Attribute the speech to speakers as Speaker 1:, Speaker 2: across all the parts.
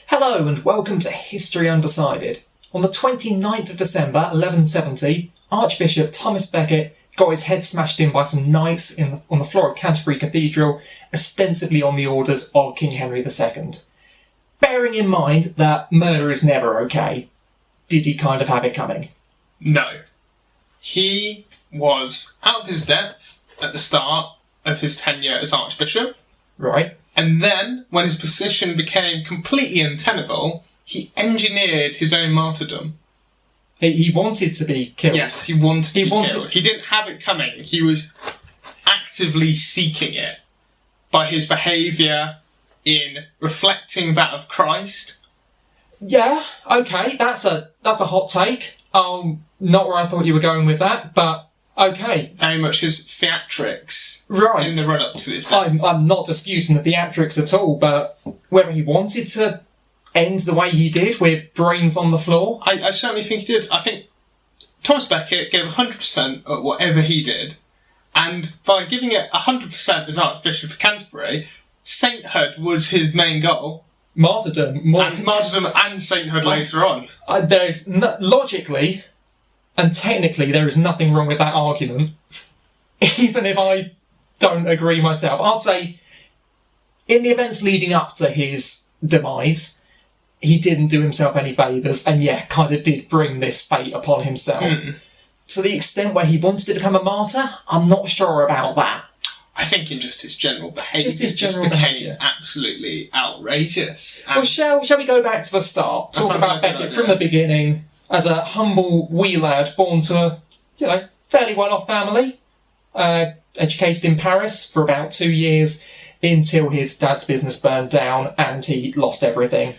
Speaker 1: Hello and welcome to History Undecided. On the 29th of December 1170, Archbishop Thomas Becket got his head smashed in by some knights on the floor of Canterbury Cathedral, ostensibly on the orders of King Henry II. Bearing in mind that murder is never okay, did he kind of have it coming?
Speaker 2: No. He was out of his depth at the start of his tenure as Archbishop.
Speaker 1: Right.
Speaker 2: And then, when his position became completely untenable, he engineered his own martyrdom.
Speaker 1: He wanted to be killed.
Speaker 2: Yes, he wanted to be killed. He didn't have it coming. He was actively seeking it by his behaviour in reflecting that of Christ.
Speaker 1: Yeah, okay, that's a hot take. Not where I thought you were going with that, but okay.
Speaker 2: Very much his theatrics
Speaker 1: in
Speaker 2: the run-up to his death.
Speaker 1: I'm not disputing the theatrics at all, but whether he wanted to end the way he did, with brains on the floor?
Speaker 2: I certainly think he did. I think Thomas Becket gave 100% at whatever he did, and by giving it 100% as Archbishop of Canterbury, sainthood was his main goal.
Speaker 1: Martyrdom
Speaker 2: and sainthood later on.
Speaker 1: Logically and technically, there is nothing wrong with that argument, even if I don't agree myself. I'd say, in the events leading up to his demise, he didn't do himself any favours, and kind of did bring this fate upon himself. To the extent where he wanted to become a martyr, I'm not sure about that.
Speaker 2: I think in just his general behaviour, became absolutely outrageous.
Speaker 1: Well, shall we go back to the start? Talk about Becket from the beginning. As a humble wee lad born to a, fairly well-off family, educated in Paris for about 2 years until his dad's business burned down and he lost everything,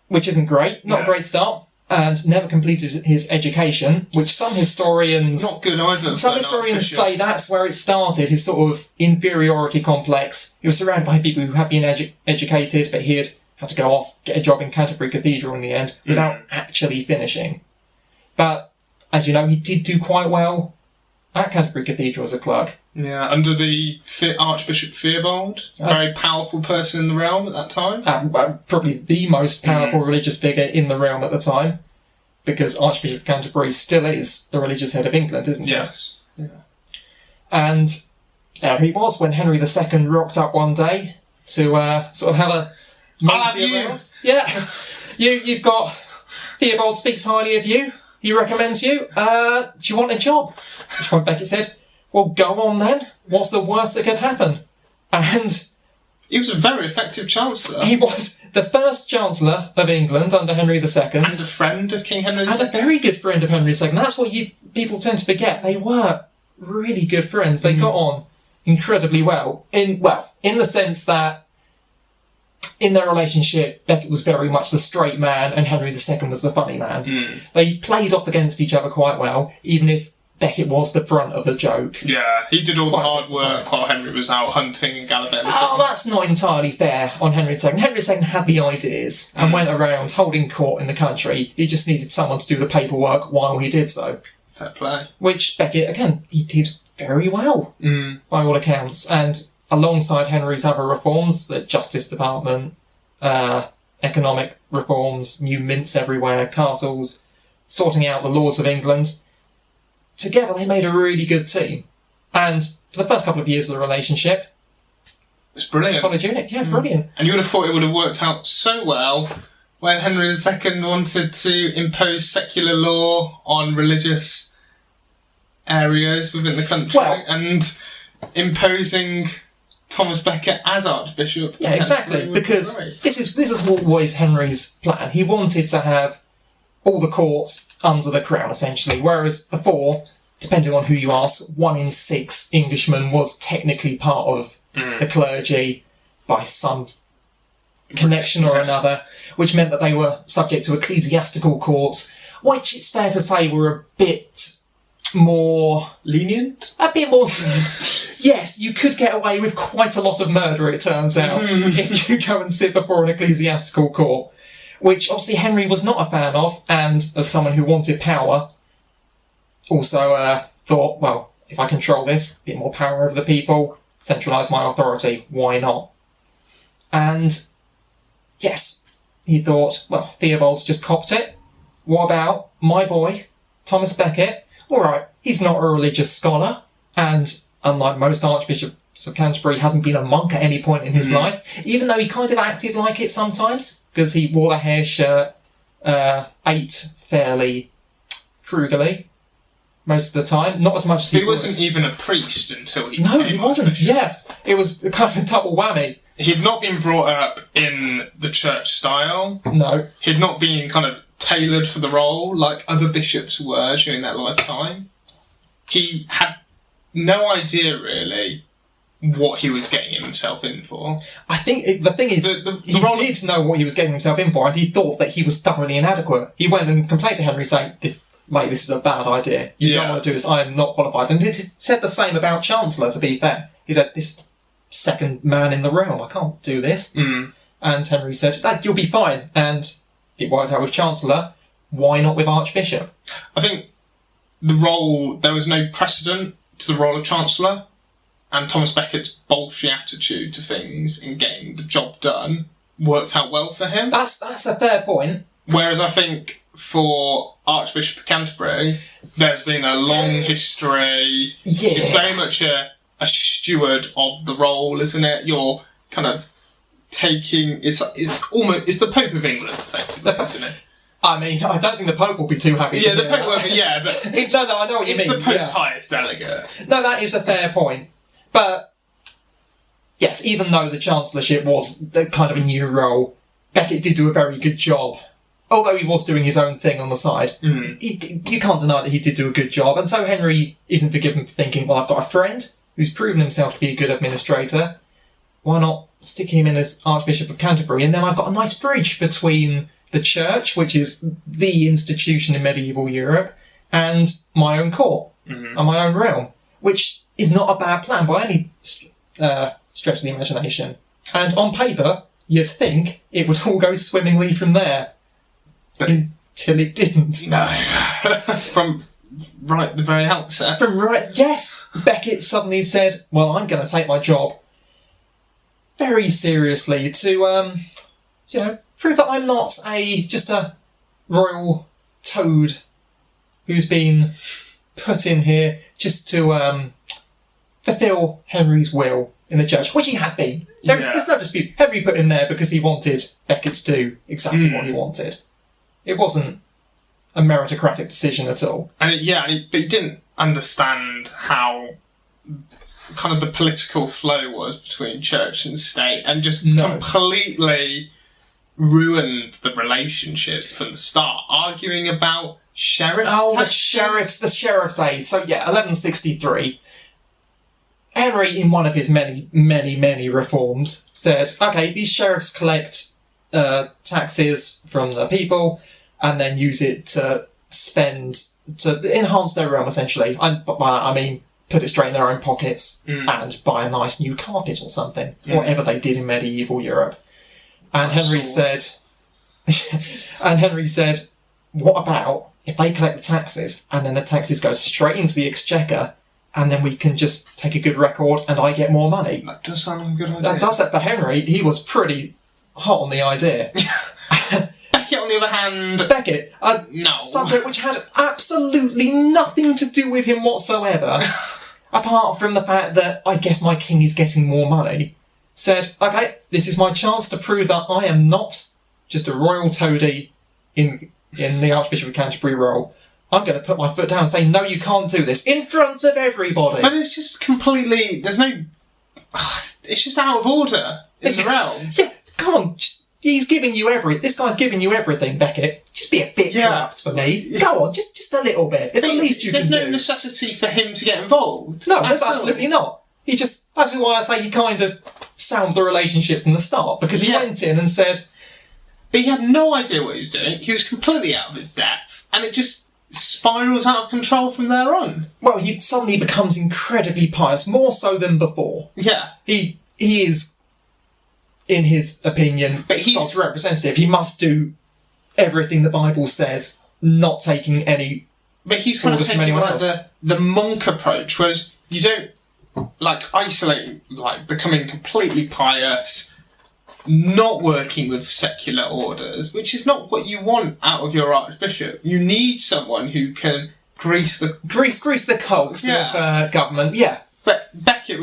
Speaker 1: which isn't great, not a great start, and never completed his education, which some historians...
Speaker 2: Not good either.
Speaker 1: Some historians say that's where it started, his sort of inferiority complex. He was surrounded by people who had been educated, but he had to go off, get a job in Canterbury Cathedral in the end, without actually finishing. But, as you know, he did do quite well at Canterbury Cathedral as a clerk.
Speaker 2: Yeah, under the Archbishop Theobald, a very powerful person in the realm at that time.
Speaker 1: Probably the most powerful religious figure in the realm at the time, because Archbishop of Canterbury still is the religious head of England, isn't he?
Speaker 2: Yes. Yeah.
Speaker 1: And there he was when Henry II rocked up one day to sort of have a...
Speaker 2: I'll have you.
Speaker 1: Yeah. You've got... Theobald speaks highly of you. He recommends you. Do you want a job? Which point Becket said, well, go on then. What's the worst that could happen? And...
Speaker 2: he was a very effective Chancellor.
Speaker 1: He was the first Chancellor of England under Henry II. And
Speaker 2: a friend of King Henry II.
Speaker 1: And a very good friend of Henry II. That's what people tend to forget. They were really good friends. They got on incredibly well. In the sense that in their relationship, Becket was very much the straight man and Henry II was the funny man. They played off against each other quite well, even if Becket was the brunt of the joke.
Speaker 2: Yeah, he did all the hard work while Henry was out hunting and gallivanting.
Speaker 1: Oh, that's not entirely fair on Henry II. Henry II had the ideas and went around holding court in the country. He just needed someone to do the paperwork while he did so.
Speaker 2: Fair play.
Speaker 1: Which Becket, again, he did very well, by all accounts. And alongside Henry's other reforms, the Justice Department, economic reforms, new mints everywhere, castles, sorting out the laws of England, together they made a really good team. And for the first couple of years of the relationship,
Speaker 2: it was brilliant.
Speaker 1: Solid unit, brilliant.
Speaker 2: And you would have thought it would have worked out so well when Henry II wanted to impose secular law on religious areas within the country, and imposing Thomas Becket as Archbishop.
Speaker 1: Yeah, exactly, because this was always Henry's plan. He wanted to have all the courts under the crown, essentially, whereas before, depending on who you ask, 1 in 6 Englishmen was technically part of the clergy by some connection or another, which meant that they were subject to ecclesiastical courts, which it's fair to say were a bit more...
Speaker 2: lenient?
Speaker 1: A bit more... Yes, you could get away with quite a lot of murder, it turns out, if you go and sit before an ecclesiastical court, which obviously Henry was not a fan of, and as someone who wanted power, also thought, well, if I control this, a bit more power over the people, centralise my authority, why not? And yes, he thought, well, Theobald's just copped it. What about my boy, Thomas Becket? All right, he's not a religious scholar, and unlike most archbishops of Canterbury, hasn't been a monk at any point in his life, even though he kind of acted like it sometimes, because he wore a hair shirt, ate fairly frugally most of the time, not as much as
Speaker 2: he wasn't even a priest until he
Speaker 1: No,
Speaker 2: became
Speaker 1: he wasn't,
Speaker 2: archbishop.
Speaker 1: yeah. It was kind of a double whammy.
Speaker 2: He'd not been brought up in the church style.
Speaker 1: No.
Speaker 2: He'd not been kind of tailored for the role like other bishops were during their lifetime. He had no idea, really, what he was getting himself in for.
Speaker 1: I think the thing is, he did know what he was getting himself in for, and he thought that he was thoroughly inadequate. He went and complained to Henry saying, this is a bad idea. You don't want to do this. I am not qualified. And he said the same about Chancellor, to be fair. He said, this second man in the realm, I can't do this. And Henry said, you'll be fine. And it worked out with Chancellor. Why not with Archbishop?
Speaker 2: I think there was no precedent to the role of Chancellor, and Thomas Becket's bolshy attitude to things in getting the job done worked out well for him.
Speaker 1: That's a fair point.
Speaker 2: Whereas I think for Archbishop of Canterbury, there's been a long history.
Speaker 1: Yeah.
Speaker 2: It's very much a steward of the role, isn't it? You're kind of taking... It's the Pope of England, effectively, isn't it?
Speaker 1: I mean, I don't think the Pope will be too happy to
Speaker 2: hear that. But it's,
Speaker 1: no, I know what you mean.
Speaker 2: It's the Pope's highest delegate.
Speaker 1: No, that is a fair point. But, yes, even though the Chancellorship was kind of a new role, Becket did do a very good job. Although he was doing his own thing on the side, you can't deny that he did do a good job. And so Henry isn't forgiven for thinking, well, I've got a friend who's proven himself to be a good administrator. Why not stick him in as Archbishop of Canterbury? And then I've got a nice bridge between the church, which is the institution in medieval Europe, and my own court, and my own realm, which is not a bad plan by any stretch of the imagination. And on paper, you'd think it would all go swimmingly from there. Until it didn't.
Speaker 2: No. From right the very outset.
Speaker 1: Yes! Becket suddenly said, well, I'm going to take my job very seriously to, prove that I'm not just a royal toad who's been put in here just to fulfil Henry's will in the church, which he had been. There's no dispute. Henry put him there because he wanted Becket to do exactly what he wanted. It wasn't a meritocratic decision at all.
Speaker 2: But he didn't understand how kind of the political flow was between church and state, and just completely ruined the relationship from the start, arguing about sheriffs.
Speaker 1: Oh, the sheriff's aid. So 1163. Henry, in one of his many, many, many reforms, said, okay, these sheriffs collect taxes from the people and then use it to enhance their realm, essentially. I mean, put it straight in their own pockets and buy a nice new carpet or something, whatever they did in medieval Europe. And Henry said, what about if they collect the taxes and then the taxes go straight into the exchequer, and then we can just take a good record and I get more money?
Speaker 2: That does sound like a good idea.
Speaker 1: That does it for Henry. He was pretty hot on the idea.
Speaker 2: Becket, on the other hand...
Speaker 1: Becket, a subject which had absolutely nothing to do with him whatsoever, apart from the fact that I guess my king is getting more money, said, okay, this is my chance to prove that I am not just a royal toady in the Archbishop of Canterbury role. I'm going to put my foot down and say, no, you can't do this, in front of everybody.
Speaker 2: But it's just completely... There's no... It's just out of order in the realm.
Speaker 1: Yeah, come on, this guy's giving you everything, Becket. Just be a bit corrupt for me. Go on, just a little bit. It's the least you can do.
Speaker 2: There's no necessity for him to get involved.
Speaker 1: No, there's absolutely not. That's why I say he kind of sound the relationship from the start, because he went in and said...
Speaker 2: But he had no idea what he was doing. He was completely out of his depth, and it just spirals out of control from there on.
Speaker 1: Well, he suddenly becomes incredibly pious, more so than before.
Speaker 2: Yeah.
Speaker 1: He is, in his opinion, God's representative. He must do everything the Bible says, not taking any...
Speaker 2: But he's kind of taking the monk approach, whereas you don't isolate, becoming completely pious, not working with secular orders, which is not what you want out of your archbishop. You need someone who can grease the
Speaker 1: cogs of government. Yeah,
Speaker 2: but Becket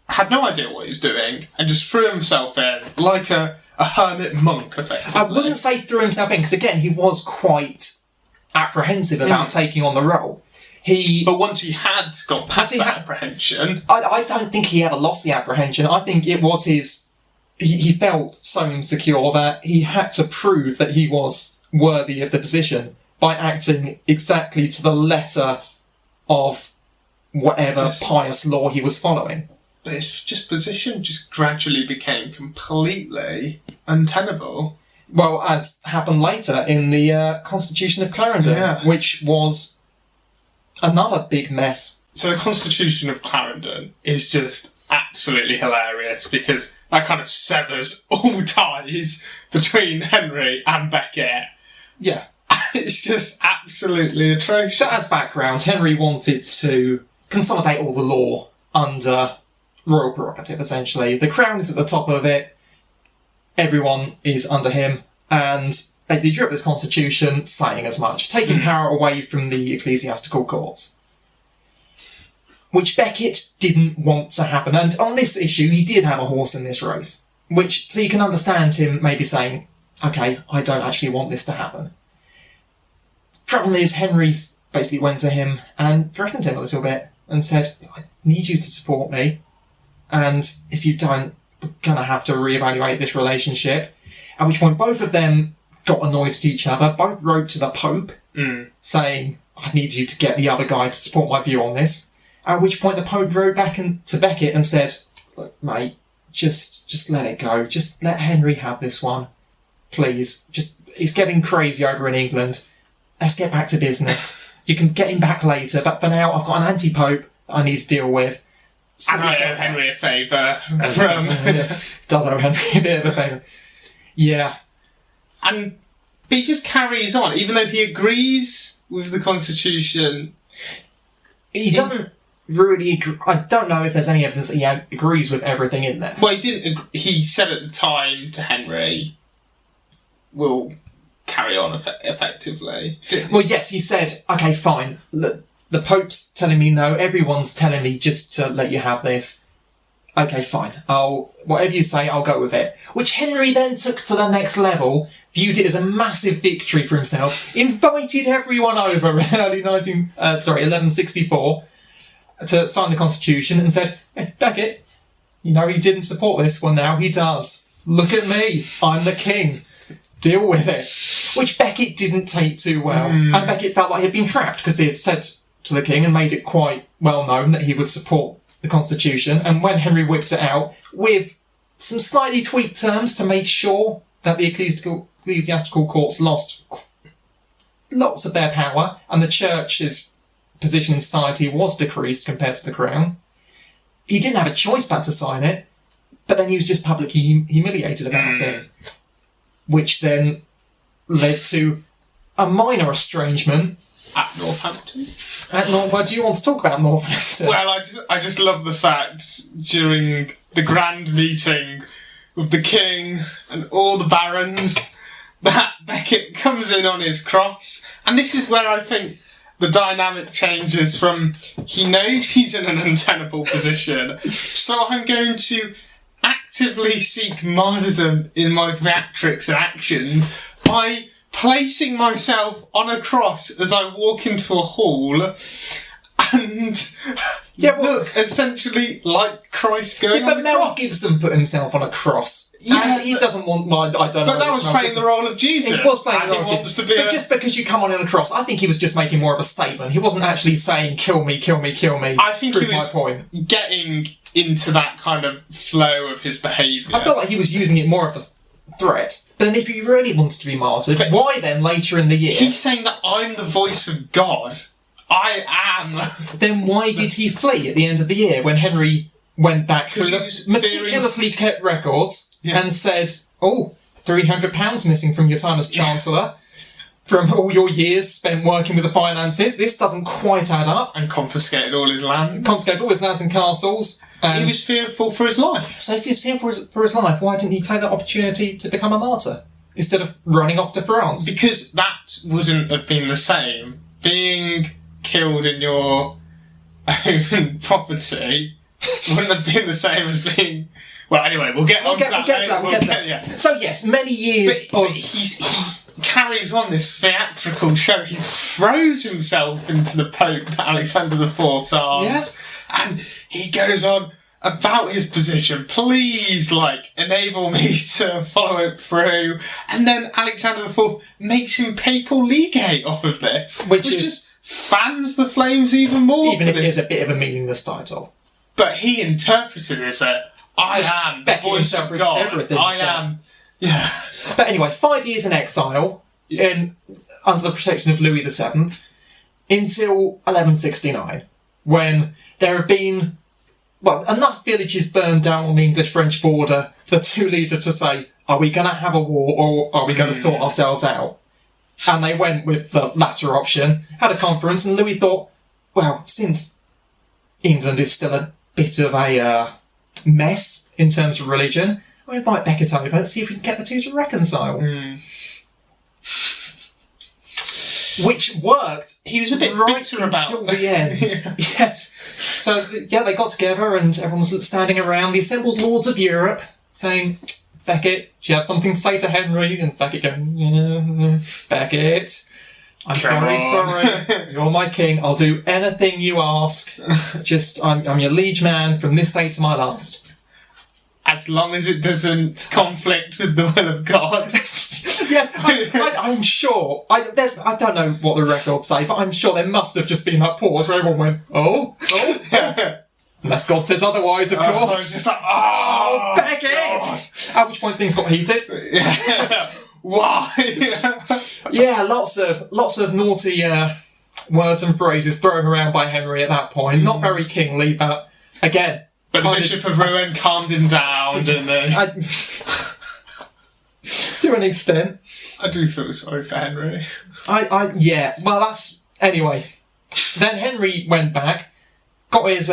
Speaker 2: had no idea what he was doing and just threw himself in like a hermit monk, effectively.
Speaker 1: I wouldn't say threw himself in, because again, he was quite apprehensive about taking on the role.
Speaker 2: But once he had got past that apprehension...
Speaker 1: I don't think he ever lost the apprehension. I think it was he felt so insecure that he had to prove that he was worthy of the position by acting exactly to the letter of whatever pious law he was following.
Speaker 2: But his position just gradually became completely untenable.
Speaker 1: Well, as happened later in the Constitution of Clarendon, which was another big mess.
Speaker 2: So the Constitution of Clarendon is just absolutely hilarious, because that kind of severs all ties between Henry and Becket.
Speaker 1: Yeah.
Speaker 2: It's just absolutely atrocious.
Speaker 1: So as background, Henry wanted to consolidate all the law under royal prerogative, essentially. The crown is at the top of it, everyone is under him, and basically drew up this constitution saying as much, taking power away from the ecclesiastical courts. Which Becket didn't want to happen. And on this issue, he did have a horse in this race. So you can understand him maybe saying, okay, I don't actually want this to happen. Problem is, Henry basically went to him and threatened him a little bit and said, I need you to support me, and if you don't, we're going to have to reevaluate this relationship. At which point both of them got annoyed at each other, both wrote to the Pope saying, I need you to get the other guy to support my view on this. At which point the Pope wrote back to Becket and said, look, mate, just let it go. Just let Henry have this one. Please. He's getting crazy over in England. Let's get back to business. You can get him back later, but for now I've got an anti-Pope that I need to deal with.
Speaker 2: So and I owe Henry a favour.
Speaker 1: Does owe Henry a bit of a favour. Yeah.
Speaker 2: But he just carries on, even though he agrees with the Constitution.
Speaker 1: He doesn't really agree. I don't know if there's any evidence that he agrees with everything in there.
Speaker 2: Well, he didn't. He said at the time to Henry, we'll carry on effectively.
Speaker 1: Well, yes, he said, okay, fine. Look, the Pope's telling me no, everyone's telling me just to let you have this. Okay, fine. Whatever you say, I'll go with it. Which Henry then took to the next level, viewed it as a massive victory for himself, invited everyone over in early 1164 to sign the Constitution and said, hey, Becket, he didn't support this. Well, now he does. Look at me. I'm the king. Deal with it. Which Becket didn't take too well. And Becket felt like he'd been trapped because he had said to the king and made it quite well known that he would support the Constitution. And when Henry whips it out with some slightly tweaked terms to make sure that the ecclesiastical courts lost lots of their power and the church's position in society was decreased compared to the crown, he didn't have a choice but to sign it, but then he was just publicly humiliated about it, which then led to a minor estrangement
Speaker 2: at Northampton.
Speaker 1: Well, do you want to talk about Northampton?
Speaker 2: Well, I just love the fact during the grand meeting with the king and all the barons that Becket comes in on his cross, and this is where I think the dynamic changes from he knows he's in an untenable position, so I'm going to actively seek martyrdom in my theatrics and actions by placing myself on a cross as I walk into a hall and look essentially like Christ going on the cross.
Speaker 1: But Mel Gibson put himself on a cross. And he doesn't want my... I don't know.
Speaker 2: But that was playing the role of Jesus.
Speaker 1: He was playing the role of Jesus. But just because you come on a cross, I think he was just making more of a statement. He wasn't actually saying, kill me, kill me, kill me.
Speaker 2: I think he was getting into that kind of flow of his behaviour.
Speaker 1: I felt like he was using it more of a threat. But then if he really wants to be martyred, why then later in the year...
Speaker 2: He's saying that I'm the voice of God. I am.
Speaker 1: Then why did he flee at the end of the year when Henry went back through the meticulously kept records and said, £300 missing from your time as Chancellor? from all your years spent working with the finances. This doesn't quite add up.
Speaker 2: And confiscated all his land.
Speaker 1: Confiscated all his lands and castles.
Speaker 2: He was fearful for his life.
Speaker 1: So if he was fearful for his life, why didn't he take that opportunity to become a martyr instead of running off to France?
Speaker 2: Because that wouldn't have been the same. Being killed in your own property wouldn't have been the same as being... Well, anyway, we'll get to that. Yeah.
Speaker 1: So yes, many years
Speaker 2: but he carries on this theatrical show. He throws himself into the Pope Alexander IV's arms.
Speaker 1: Yeah.
Speaker 2: And he goes on about his position. Please, enable me to follow it through. And then Alexander IV makes him papal legate off of this.
Speaker 1: Which is...
Speaker 2: fans the flames even more.
Speaker 1: Even if it is a bit of a meaningless title.
Speaker 2: But he interpreted it as I am the voice of God.
Speaker 1: Everything,
Speaker 2: I am... Yeah.
Speaker 1: But anyway, 5 years in exile under the protection of Louis VII until 1169, when there have been enough villages burned down on the English-French border for the two leaders to say, are we going to have a war or are we going to sort ourselves out? And they went with the latter option, had a conference, and Louis thought, well, since England is still a bit of a mess in terms of religion, we'll invite Becket over and see if we can get the two to reconcile. Which worked.
Speaker 2: He was a bit bitter about
Speaker 1: until the end. Yes. So, they got together and everyone was standing around, the assembled lords of Europe, saying, Becket, do you have something to say to Henry? And Becket going, yeah, Becket, I'm very sorry. You're my king. I'll do anything you ask. I'm your liege man from this day to my last.
Speaker 2: As long as it doesn't conflict with the will of God.
Speaker 1: Yes, I'm sure. I don't know what the records say, but I'm sure there must have just been that pause where everyone went, oh. Unless God says otherwise, of course.
Speaker 2: So it's just like, oh,
Speaker 1: Becket!
Speaker 2: God.
Speaker 1: At which point things got heated.
Speaker 2: Why?
Speaker 1: Yeah, lots of naughty words and phrases thrown around by Henry at that point. Not very kingly, but again.
Speaker 2: But the Bishop of Rouen calmed him down, didn't they?
Speaker 1: To an extent.
Speaker 2: I do feel sorry for Henry.
Speaker 1: Yeah. Well, that's... Anyway. Then Henry went back, got his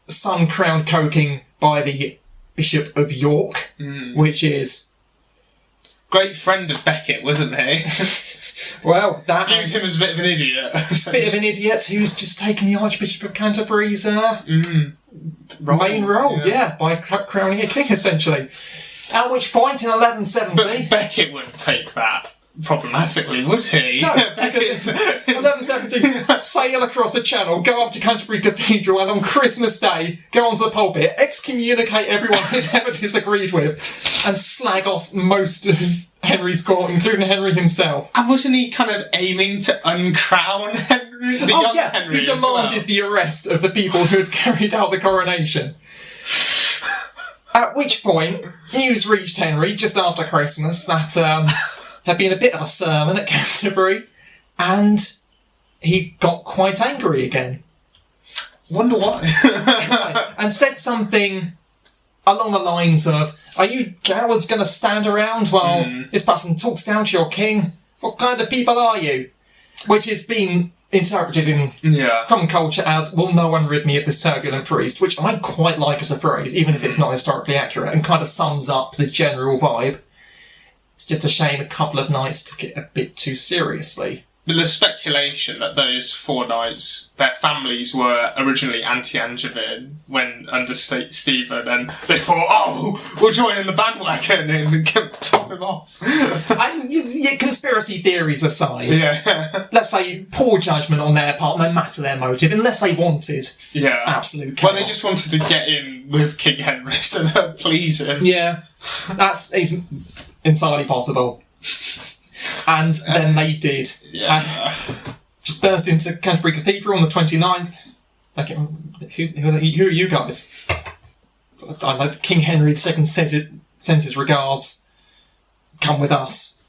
Speaker 1: son crowned coking by the Bishop of York, which is...
Speaker 2: Great friend of Becket, wasn't he?
Speaker 1: Well, that...
Speaker 2: Viewed him as a bit of an idiot.
Speaker 1: Bit of an idiot who's just taken the Archbishop of Canterbury's main role, by crowning a king, essentially. At which point, in 1170...
Speaker 2: But Becket wouldn't take that problematically, would he?
Speaker 1: No, because in 1170, sail across the channel, go up to Canterbury Cathedral, and on Christmas Day, go onto the pulpit, excommunicate everyone he'd ever disagreed with, and slag off most of Henry's court, including Henry himself.
Speaker 2: And wasn't he kind of aiming to uncrown Henry? The young Henry
Speaker 1: he demanded the arrest of the people who had carried out the coronation. At which point, news reached Henry just after Christmas that there'd been a bit of a sermon at Canterbury, and he got quite angry again.
Speaker 2: Wonder why.
Speaker 1: And said something along the lines of, are you cowards going to stand around while this person talks down to your king? What kind of people are you? Which has been interpreted in common culture as, will no one rid me of this turbulent priest, which I quite like as a phrase, even if it's not historically accurate, and kind of sums up the general vibe. It's just a shame a couple of knights took it a bit too seriously.
Speaker 2: There's speculation that those 4 knights, their families were originally anti-Angevin when under Stephen, and they thought, we'll join in the bandwagon and top him off.
Speaker 1: Conspiracy theories aside, let's say poor judgment on their part, no matter their motive, unless they wanted absolute chaos.
Speaker 2: Well, they just wanted to get in with King Henry so they'd please him.
Speaker 1: Yeah, that's entirely possible. And then they did. Just burst into Canterbury Cathedral on the 29th. Who are you guys? I know King Henry II sends his regards. Come with us.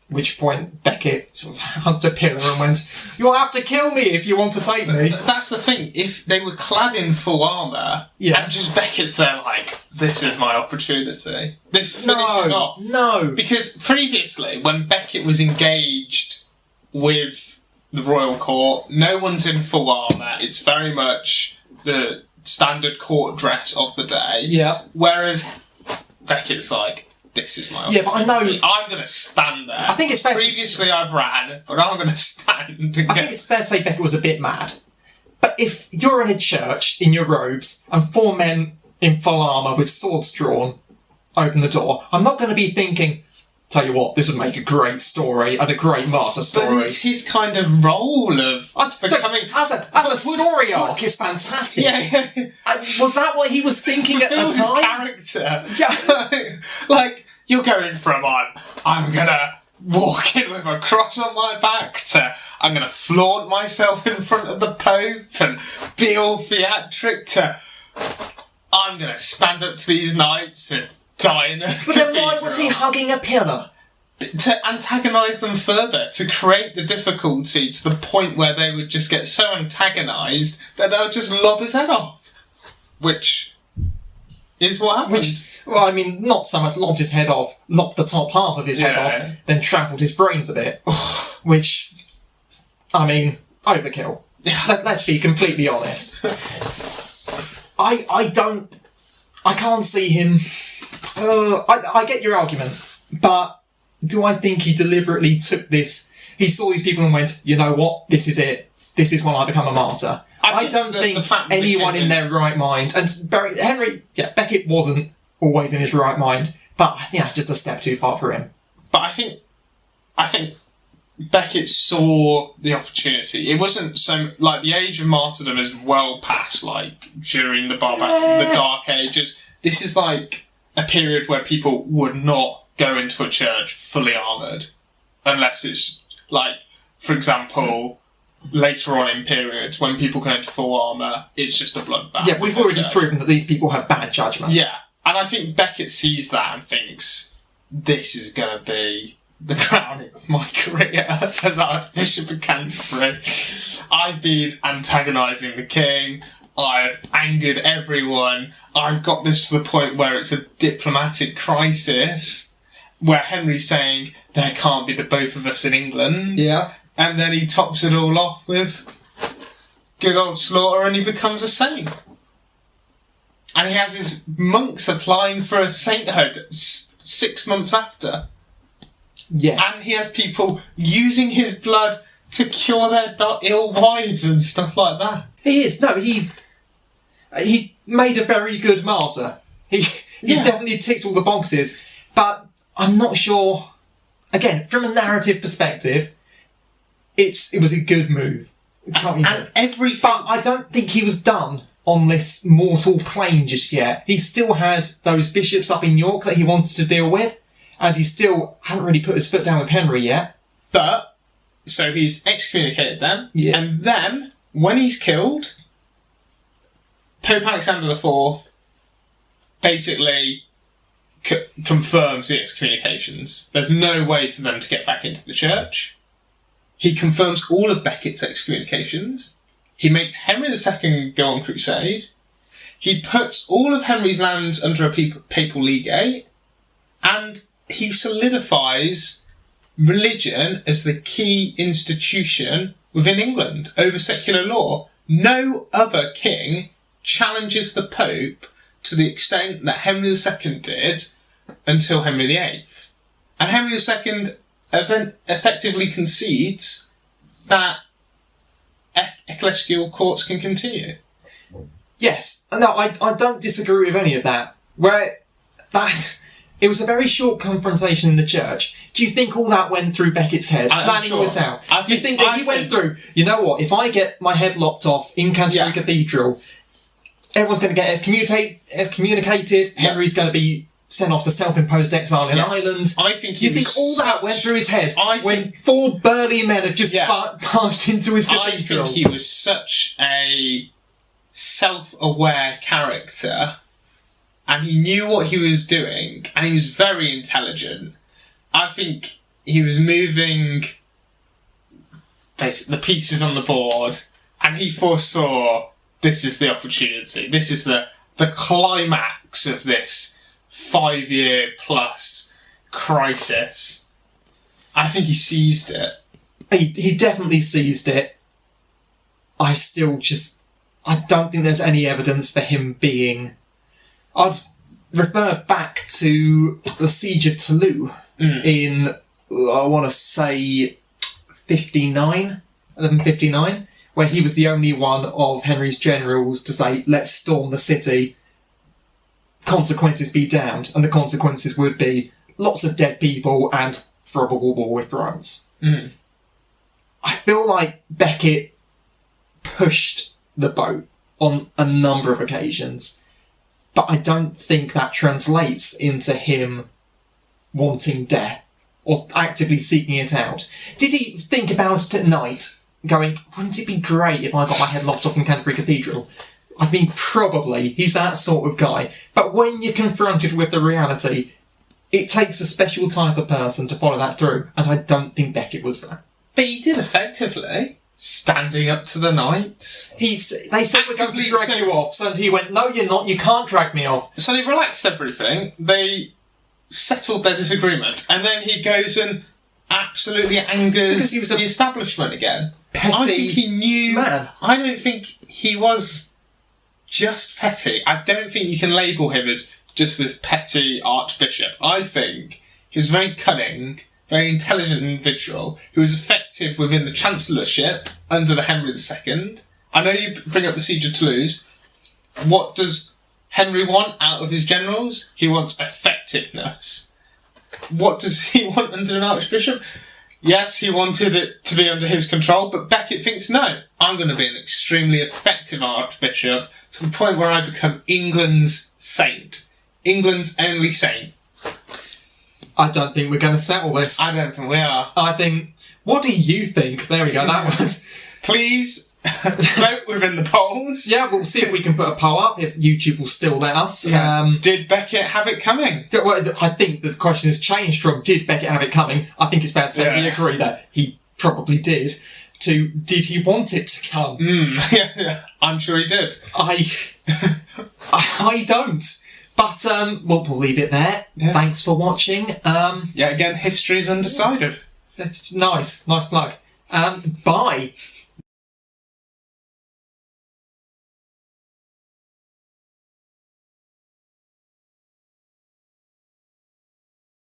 Speaker 1: At which point Becket sort of hugged a pillar and went, "You'll have to kill me if you want to take me."
Speaker 2: That's the thing. If they were clad in full armour, and just Beckett's there like, "This is my opportunity. This finishes off."
Speaker 1: No.
Speaker 2: Because previously, when Becket was engaged with the royal court, no one's in full armour. It's very much the standard court dress of the day.
Speaker 1: Yeah.
Speaker 2: Whereas Beckett's like, "This is my opportunity.
Speaker 1: Yeah, but I know...
Speaker 2: I'm going to stand there.
Speaker 1: I think it's fair
Speaker 2: Previously I've ran, but I'm going to stand and
Speaker 1: I think it's fair to say Becket was a bit mad. But if you're in a church, in your robes, and 4 men in full armour with swords drawn open the door, I'm not going to be thinking, tell you what, this would make a great story and a great martyr story.
Speaker 2: But it's his kind of role of becoming...
Speaker 1: As a story arc, it's fantastic.
Speaker 2: Yeah.
Speaker 1: Was that what he was thinking at the
Speaker 2: his
Speaker 1: time?
Speaker 2: Character.
Speaker 1: Yeah.
Speaker 2: Like, you're going from, I'm going to walk in with a cross on my back to I'm going to flaunt myself in front of the Pope and be all theatric to I'm going to stand up to these knights and die in a
Speaker 1: But then why was he hugging a pillar?
Speaker 2: To antagonise them further, to create the difficulty to the point where they would just get so antagonised that they'll just lob his head off. Which is what happened.
Speaker 1: Well, I mean, not so much lopped his head off, lopped the top half of his head off, then trampled his brains a bit. Which, I mean, overkill. Let's be completely honest. I can't see him... I get your argument, but do I think he deliberately took this... He saw these people and went, you know what, this is it. This is when I become a martyr. I don't think anyone in their right mind... And Becket wasn't always in his right mind, but I think that's just a step too far for him.
Speaker 2: But I think Becket saw the opportunity. It wasn't so... Like, the age of martyrdom is well past, like, during the Dark Ages. This is, like, a period where people would not go into a church fully armoured. Unless it's, like, for example... Later on in periods, when people go into full armour, it's just a bloodbath.
Speaker 1: Yeah, we've already proven that these people have bad judgment.
Speaker 2: Yeah, and I think Becket sees that and thinks, this is going to be the crowning of my career as Archbishop of Canterbury. I've been antagonising the king, I've angered everyone, I've got this to the point where it's a diplomatic crisis, where Henry's saying, there can't be the both of us in England.
Speaker 1: Yeah.
Speaker 2: And then he tops it all off with good old slaughter and he becomes a saint. And he has his monks applying for a sainthood 6 months after.
Speaker 1: Yes.
Speaker 2: And he has people using his blood to cure their ill wives and stuff like that.
Speaker 1: He is. No, he made a very good martyr. He definitely ticked all the boxes. But I'm not sure... Again, from a narrative perspective... It was a good move.
Speaker 2: And everything...
Speaker 1: But I don't think he was done on this mortal plane just yet. He still had those bishops up in York that he wanted to deal with, and he still hadn't really put his foot down with Henry yet.
Speaker 2: But, so he's excommunicated them,
Speaker 1: yeah.
Speaker 2: And then, when he's killed, Pope Alexander IV basically confirms the excommunications. There's no way for them to get back into the church. He confirms all of Becket's excommunications. He makes Henry II go on crusade. He puts all of Henry's lands under a papal legate. And he solidifies religion as the key institution within England over secular law. No other king challenges the Pope to the extent that Henry II did until Henry VIII. And Henry II effectively concedes that ecclesiastical courts can continue.
Speaker 1: Yes. No, I don't disagree with any of that. It was a very short confrontation in the church. Do you think all that went through Becket's head, planning all this out? Do you think that he went through, you know what, if I get my head lopped off in Canterbury Cathedral, everyone's going to get excommunicated, Henry's going to be sent off to self-imposed exile in Ireland.
Speaker 2: I think
Speaker 1: that went through his head when 4 burly men have just barged into his cathedral?
Speaker 2: I think he was such a self-aware character, and he knew what he was doing, and he was very intelligent. I think he was moving the pieces on the board, and he foresaw this is the opportunity. This is the climax of this 5-year plus crisis. I think he seized it.
Speaker 1: He definitely seized it. I don't think there's any evidence for him being... I'd refer back to the Siege of Toulouse in, I want to say, 1159, where he was the only one of Henry's generals to say, let's storm the city, consequences be damned, and the consequences would be lots of dead people and probable war with France. I feel like Becket pushed the boat on a number of occasions, but I don't think that translates into him wanting death or actively seeking it out. Did he think about it at night, going, wouldn't it be great if I got my head lopped off in Canterbury Cathedral? I mean, probably. He's that sort of guy. But when you're confronted with the reality, it takes a special type of person to follow that through, and I don't think Becket was that.
Speaker 2: But he did effectively, standing up to the knights.
Speaker 1: They said we're going to drag you off, so he went, no, you're not, you can't drag me off.
Speaker 2: So they relaxed everything, they settled their disagreement, and then he goes and absolutely angers the establishment again.
Speaker 1: Petty
Speaker 2: I think he knew...
Speaker 1: man.
Speaker 2: I don't think he was just petty. I don't think you can label him as just this petty archbishop. I think he was very cunning, very intelligent individual who was effective within the chancellorship under the Henry II. I know you bring up the Siege of Toulouse. What does Henry want out of his generals? He wants effectiveness. What does he want under an archbishop? Yes, he wanted it to be under his control, but Becket thinks, no, I'm going to be an extremely effective archbishop to the point where I become England's saint. England's only saint.
Speaker 1: I don't think we're going to settle this.
Speaker 2: I don't think we are.
Speaker 1: I think... What do you think? There we go, that was...
Speaker 2: Please vote within the polls.
Speaker 1: Yeah, we'll see if we can put a poll up, if YouTube will still let us.
Speaker 2: Yeah. Did Becket have it coming?
Speaker 1: I think the question has changed from did Becket have it coming? I think it's fair to say we agree that he probably did, to did he want it to come?
Speaker 2: Yeah, I'm sure he did.
Speaker 1: I don't. But we'll leave it there. Yeah. Thanks for watching.
Speaker 2: Again, history's undecided.
Speaker 1: Nice plug. Bye.